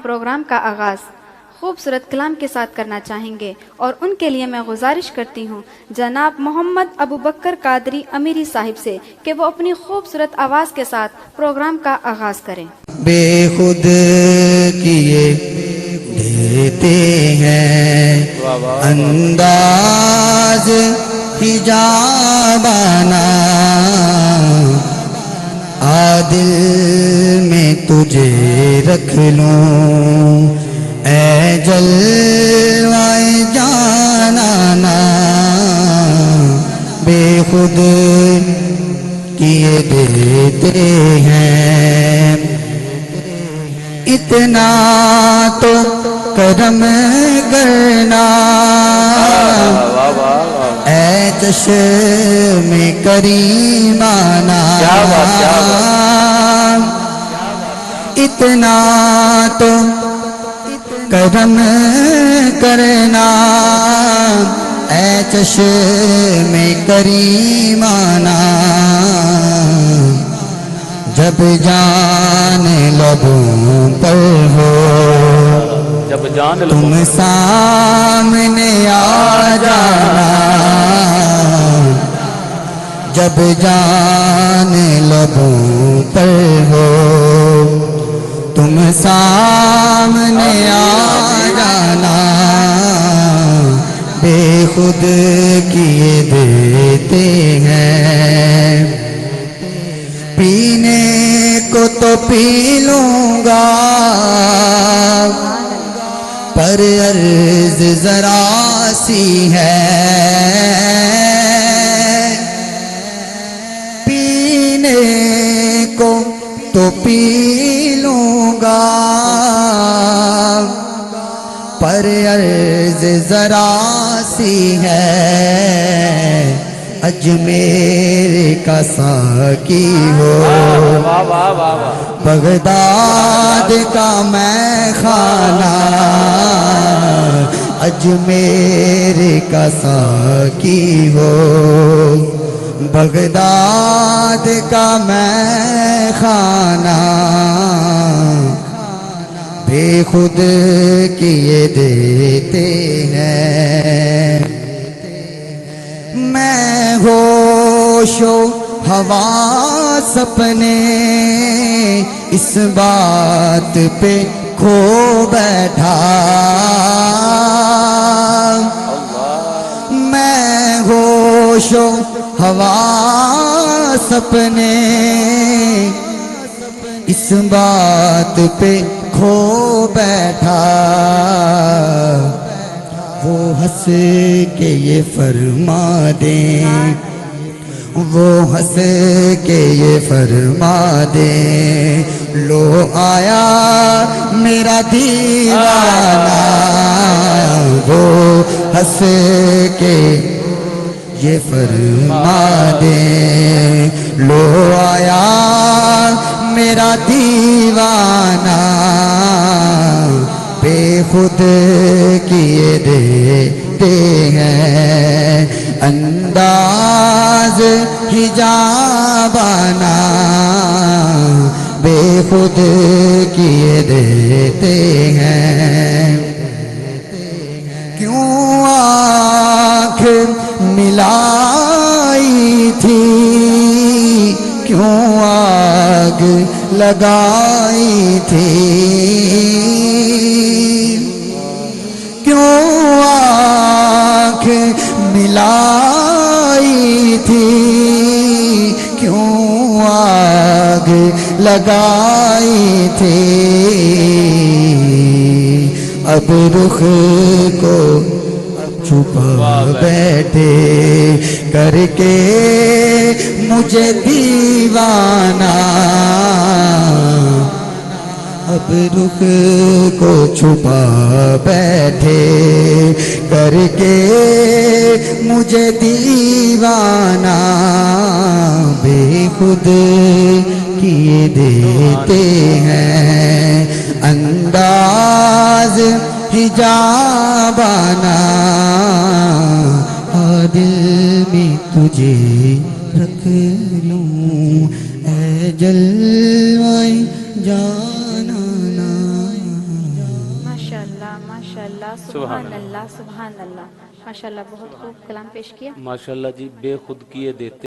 Programme کا آغاز خوبصورت کلام کے ساتھ کرنا چاہیں گے اور ان کے لیے میں گزارش کرتی ہوں جناب محمد ابو بکر قادری امیری صاحب سے کہ وہ اپنی خوبصورت آواز کے ساتھ پروگرام کا آغاز کریں۔ بے خود کیے دیتے ہیں انداز حجابانہ، عادل میں تجھے رکھ لوں اے جلوائے جانانا، بے خود کیے دیتے ہیں اتنا تو کرم کرنا اے چشم کریمانہ، اتنا تو کرم کرنا اے چشم کریمانہ، جب جان لبوں پر ہو تم سامنے آ جانا، جب جان لبوں پر ہو تم سامنے آ جانا، بے خود کیے دیتے ہیں، پینے کو تو پی لوں گا پر عرض ذرا سی ہے، پینے کو تو پی لوں گا پر عرض ذرا سی ہے، اجمیر کا ساقی ہو بغداد کا میں خانہ، اجمیر کا ساقی ہو بغداد کا میں خانہ، بے خود کیے دیتے ہیں، میں ہوش و حواس اپنے اس بات پہ کھو بیٹھا، میں ہوش و حواس اپنے اس بات پہ کھو بیٹھا، وہ ہنس کے یہ فرما دیں، وہ ہنس کے یہ فرما دیں، لو آیا میرا دیوانہ، وہ ہنس کے یہ فرما دیں، لو آیا میرا دیوانہ، بے خود کیے دیتے ہیں انداز حجابانہ، بے خود کیے دیتے ہیں، کیوں آنکھ ملائی تھی، کیوں آگ لگائی تھی، کیوں آنکھ ملائی تھی، کیوں آگ لگائی تھی، اب رخ کو چھپا بیٹھے کر کے مجھے دیوانہ، اب رخ کو چھپا بیٹھے کر کے مجھے دیوانہ، بے خود کیے دیتے ہیں انداز حجابانہ، دل میں تجھے رکھ لوں اے جلوائے جانانا۔ ماشاءاللہ سبحان اللہ سبحان اللہ، ماشاءاللہ بہت خوب کلام پیش کیا۔ ماشاءاللہ جی، بے خود کیے دیتے